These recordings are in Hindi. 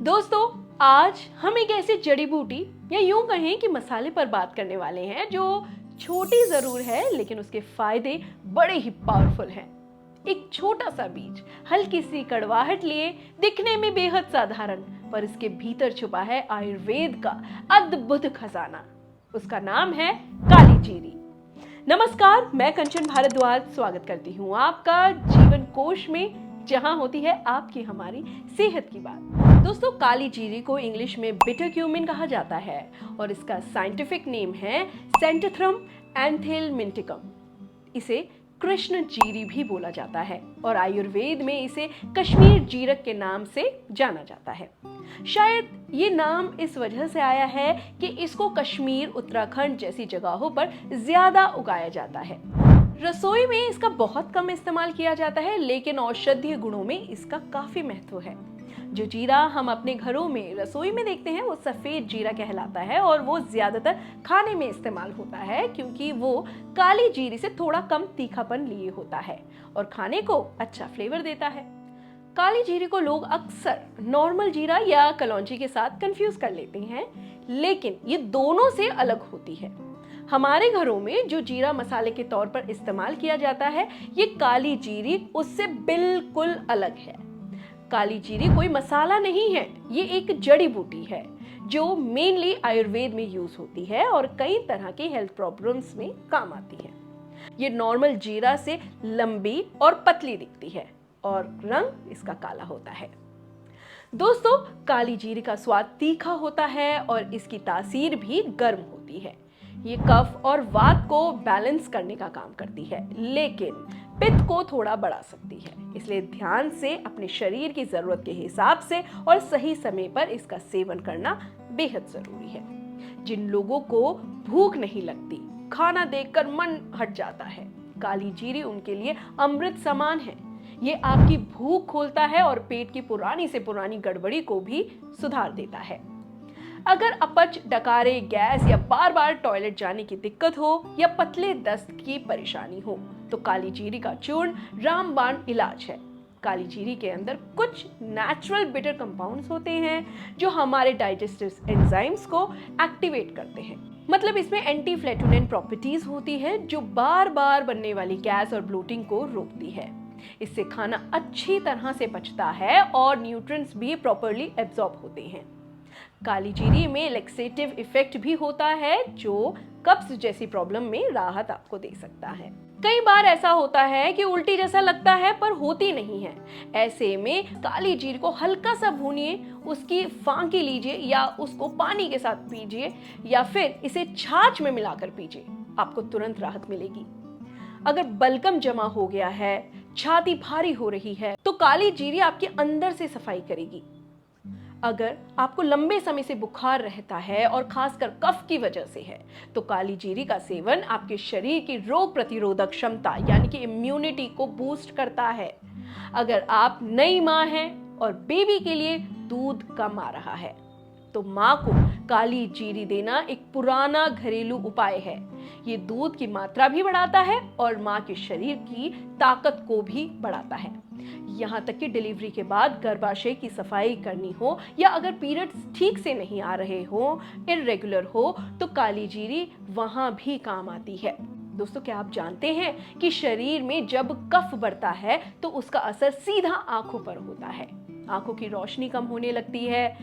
दोस्तों, आज हम एक ऐसी जड़ी बूटी या यूं कहें कि मसाले पर बात करने वाले हैं जो छोटी जरूर है लेकिन उसके फायदे बड़े ही पावरफुल हैं। एक छोटा सा बीज हल्की सी कड़वाहट लिए दिखने में बेहद साधारण, पर इसके भीतर छुपा है आयुर्वेद का अद्भुत खजाना। उसका नाम है काली जीरी। नमस्कार, मैं कंचन भारद्वाज स्वागत करती हूँ आपका जीवन कोश में, जहां होती है आपकी हमारी सेहत की बात। दोस्तों, काली जीरी को इंग्लिश में बिटर क्यूमिन कहा जाता है और इसका साइंटिफिक नेम है सेंटेथ्रम एंथेलमिंटिकम। इसे कृष्ण जीरी भी बोला जाता है और आयुर्वेद में इसे कश्मीर जीरक के नाम से जाना जाता है। शायद ये नाम इस वजह से आया है कि इसको कश्मीर, उत्तराखंड जैसी जगहों पर ज्यादा उगाया जाता है। रसोई में इसका बहुत कम इस्तेमाल किया जाता है, लेकिन औषधीय गुणों में इसका काफी महत्व है। जो जीरा हम अपने घरों में रसोई में देखते हैं वो सफेद जीरा कहलाता है और वो ज्यादातर खाने में इस्तेमाल होता है क्योंकि वो काली जीरी से थोड़ा कम तीखापन लिए होता है और खाने को अच्छा फ्लेवर देता है। काली जीरी को लोग अक्सर नॉर्मल जीरा या कलौंजी के साथ कंफ्यूज कर लेते हैं, लेकिन ये दोनों से अलग होती है। हमारे घरों में जो जीरा मसाले के तौर पर इस्तेमाल किया जाता है, ये काली जीरी उससे बिल्कुल अलग है। काली जीरी कोई मसाला नहीं है, ये एक जड़ी बूटी है जो मेनली आयुर्वेद में यूज होती है और कई तरह के हेल्थ प्रॉब्लम्स में काम आती है। ये नॉर्मल जीरा से लंबी और पतली दिखती है और रंग इसका काला होता है। दोस्तों, काली जीरी का स्वाद तीखा होता है और इसकी तासीर भी गर्म होती है। ये कफ और वात को बैलेंस करने का काम करती है, लेकिन पित्त को थोड़ा बढ़ा सकती है। इसलिए ध्यान से अपने शरीर की जरूरत के हिसाब से और सही समय पर इसका सेवन करना बेहद जरूरी है। जिन लोगों को भूख नहीं लगती, खाना देखकर मन हट जाता है, काली जीरी उनके लिए अमृत समान है। ये आपकी भूख खोलता है और पेट की पुरानी से पुरानी गड़बड़ी को भी सुधार देता है। अगर अपच, डकारे, गैस या बार बार टॉयलेट जाने की दिक्कत हो या पतले दस्त की परेशानी हो तो काली जीरी का चूर्ण रामबाण इलाज है। काली जीरी के अंदर कुछ नेचुरल बिटर कंपाउंड्स होते हैं जो हमारे डाइजेस्टिव एंजाइम्स को एक्टिवेट करते हैं। मतलब इसमें एंटी फ्लैटुलेंट प्रॉपर्टीज होती है जो बार बार बनने वाली गैस और ब्लोटिंग को रोकती है। इससे खाना अच्छी तरह से पचता है और न्यूट्रिएंट्स भी प्रॉपर्ली एब्जॉर्ब होते हैं। काली जीरी में लैक्सेटिव इफेक्ट भी होता है जो कब्ज जैसी प्रॉब्लम में राहत आपको दे सकता है। कई बार ऐसा होता है कि उल्टी जैसा लगता है पर होती नहीं है। ऐसे में काली जीरी को हल्का सा भूनिए, उसकी फांकी लीजिए या उसको पानी के साथ पीजिए या फिर इसे छाछ में मिलाकर पीजिए, आपको तुरंत राहत मिलेगी। अगर बलगम जमा हो गया है, छाती भारी हो रही है तो काली जीरी आपके अंदर से सफाई करेगी। अगर आपको लंबे समय से बुखार रहता है और खासकर कफ की वजह से है तो काली जीरी का सेवन आपके शरीर की रोग प्रतिरोधक क्षमता यानी कि इम्यूनिटी को बूस्ट करता है। अगर आप नई मां हैं और बेबी के लिए दूध कम आ रहा है तो मां को काली जीरी देना एक पुराना घरेलू उपाय है। ये दूध की मात्रा भी बढ़ाता है और मां के शरीर की ताकत को भी बढ़ाता है। यहाँ तक कि डिलीवरी के बाद गर्भाशय की सफाई करनी हो या अगर पीरियड्स ठीक से नहीं आ रहे हो, इर्रेगुलर हो, तो काली जीरी वहां भी काम आती है। दोस्तों, क्या आप जानते हैं कि शरीर में जब कफ बढ़ता है तो उसका असर सीधा आंखों पर होता है। आंखों की रोशनी कम होने लगती है,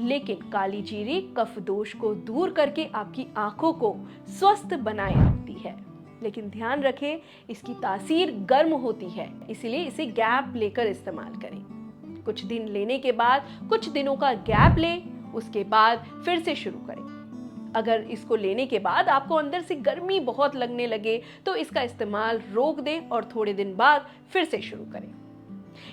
लेकिन काली जीरी कफ दोष को दूर करके आपकी आंखों को स्वस्थ बनाए रखती है। लेकिन ध्यान रखें, इसकी तासीर गर्म होती है, इसलिए इसे गैप लेकर इस्तेमाल करें। कुछ दिन लेने के बाद कुछ दिनों का गैप लें, उसके बाद फिर से शुरू करें। अगर इसको लेने के बाद आपको अंदर से गर्मी बहुत लगने लगे तो इसका इस्तेमाल रोक दें और थोड़े दिन बाद फिर से शुरू करें।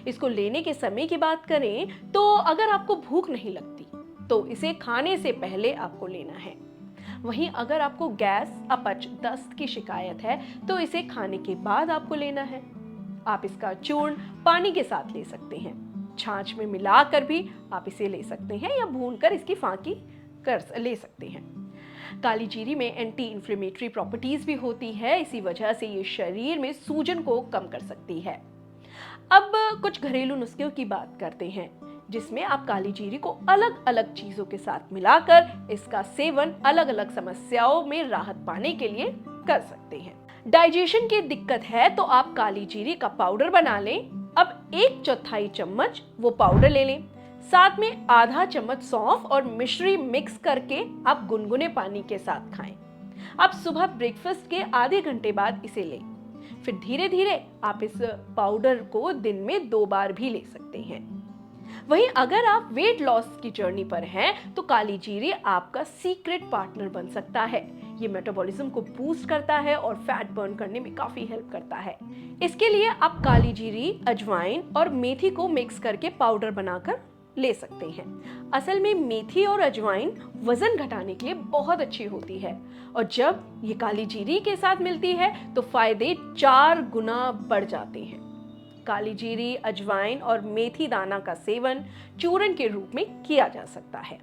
इसको लेने के समय की बात करें तो अगर आपको भूख नहीं लगती तो इसे खाने से पहले आपको लेना है। वहीं अगर आपको गैस, अपच, दस्त की शिकायत है तो इसे खाने के बाद आपको लेना है। आप इसका चूर्ण पानी के साथ ले सकते हैं, छाछ में मिलाकर भी आप इसे ले सकते हैं या भूनकर इसकी फांकी कर ले सकते हैं। काली जीरी में एंटी इंफ्लेमेटरी प्रॉपर्टीज भी होती है, इसी वजह से ये शरीर में सूजन को कम कर सकती है। अब कुछ घरेलू नुस्खों की बात करते हैं। जिसमें आप काली जीरी को अलग अलग चीजों के साथ मिलाकर इसका सेवन अलग अलग समस्याओं में राहत पाने के लिए कर सकते हैं। डाइजेशन की दिक्कत है तो आप काली जीरी का पाउडर बना लें। अब 1/4 चम्मच वो पाउडर ले लें, साथ में आधा चम्मच सौंफ और मिश्री मिक्स करके आप गुनगुने पानी के साथ खाएं। आप सुबह ब्रेकफास्ट के आधे घंटे बाद इसे लें। फिर धीरे धीरे आप इस पाउडर को दिन में 2 बार भी ले सकते हैं। वहीं अगर आप वेट लॉस की जर्नी पर हैं तो काली जीरी आपका सीक्रेट पार्टनर बन सकता है। ये मेटाबॉलिज्म को बूस्ट करता है और फैट बर्न करने में काफी हेल्प करता है। इसके लिए आप काली जीरी, अजवाइन और मेथी को मिक्स करके पाउडर बनाकर ले सकते हैं। असल में मेथी और अजवाइन वजन घटाने के लिए बहुत अच्छी होती है और जब ये काली जीरी के साथ मिलती है तो फायदे 4 गुना बढ़ जाते हैं। काली जीरी, अजवाइन और मेथी दाना का सेवन चूर्ण के रूप में किया जा सकता है।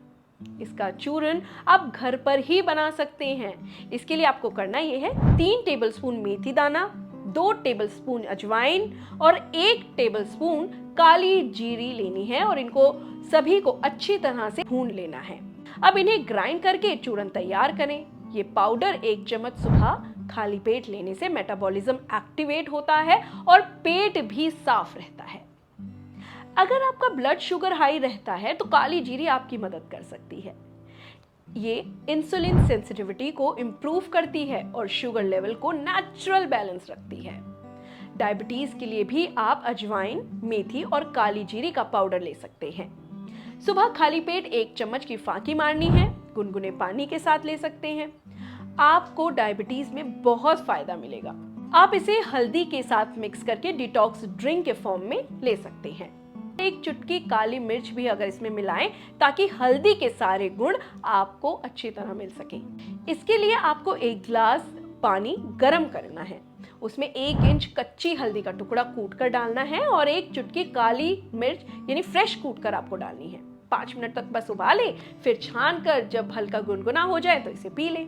इसका चूर्ण आप घर पर ही बना सकते हैं। इसके लिए आपको करना यह है 3 टेबलस्पून मेथी दाना, 2 टेबलस्पून अजवाइन और 1 टेबलस्पून काली जीरी लेनी है और इनको सभी को अच्छी तरह से भून लेना है। अब इन्हें ग्राइंड करके चूर्ण तैयार करें। ये पाउडर 1 चम्मच सुबह खाली पेट लेने से मेटाबॉलिज्म एक्टिवेट होता है और पेट भी साफ रहता है। अगर आपका ब्लड शुगर हाई रहता है तो काली जीरी आपकी मदद कर सकती है। ये इंसुलिन सेंसिटिविटी को इम्प्रूव करती है और शुगर लेवल को नेचुरल बैलेंस रखती है। डायबिटीज के लिए भी आप अजवाइन, मेथी और काली जीरी का पाउडर ले सकते हैं। सुबह खाली पेट 1 चम्मच की फांकी मारनी है, गुनगुने पानी के साथ ले सकते हैं। आपको डायबिटीज में बहुत फायदा मिलेगा। आप इसे हल्दी के साथ मिक्स करके डिटॉक्स ड्रिंक के फॉर्म में ले सकते हैं। 1 चुटकी काली मिर्च भी अगर इसमें मिलाएं ताकि हल्दी के सारे गुण आपको अच्छी तरह मिल सके। इसके लिए आपको 1 गिलास पानी गर्म करना है, उसमें 1 इंच कच्ची हल्दी का टुकड़ा कूट कर डालना है और 1 चुटकी काली मिर्च यानी फ्रेश कूट कर आपको डालनी है। 5 मिनट तक बस उबालें, फिर छान कर जब हल्का गुनगुना हो जाए तो इसे पी लें।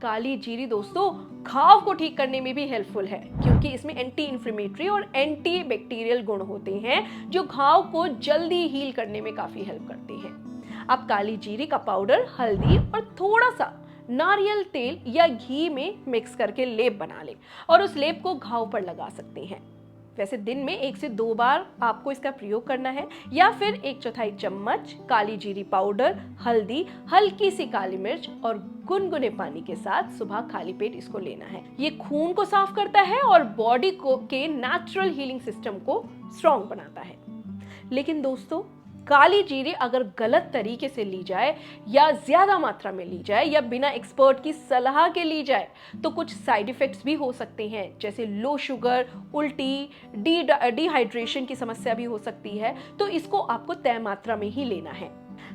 काली जीरी दोस्तों घाव को ठीक करने में भी हेल्पफुल है क्योंकि इसमें एंटी इंफ्लेमेटरी और एंटी बैक्टीरियल गुण होते हैं जो घाव को जल्दी हील करने में काफी हेल्प करते हैं। आप काली जीरी का पाउडर हल्दी और थोड़ा सा नारियल तेल या घी में मिक्स करके लेप बना लें और उस लेप को घाव पर लगा सकते हैं। वैसे दिन में 1 से 2 बार आपको इसका प्रयोग करना है या फिर 1/4 चम्मच काली जीरी पाउडर, हल्दी, हल्की सी काली मिर्च और गुनगुने पानी के साथ सुबह खाली पेट इसको लेना है। ये खून को साफ करता है और बॉडी को के नेचुरल हीलिंग सिस्टम को स्ट्रॉन्ग बनाता है। लेकिन दोस्तों काली जीरी अगर गलत तरीके से ली जाए या ज्यादा मात्रा में ली जाए या बिना एक्सपर्ट की सलाह के ली जाए तो कुछ साइड इफेक्ट्स भी हो सकते हैं, जैसे लो शुगर, उल्टी, डिहाइड्रेशन की समस्या भी हो सकती है। तो इसको आपको तय मात्रा में ही लेना है।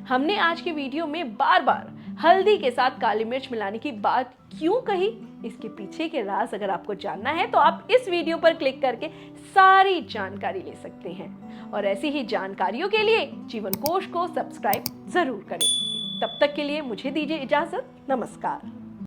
हमने आज के वीडियो में बार बार हल्दी के साथ काली मिर्च मिलाने की बात क्यों कही, इसके पीछे के राज अगर आपको जानना है तो आप इस वीडियो पर क्लिक करके सारी जानकारी ले सकते हैं। और ऐसी ही जानकारियों के लिए जीवन कोश को सब्सक्राइब जरूर करें। तब तक के लिए मुझे दीजिए इजाजत। नमस्कार।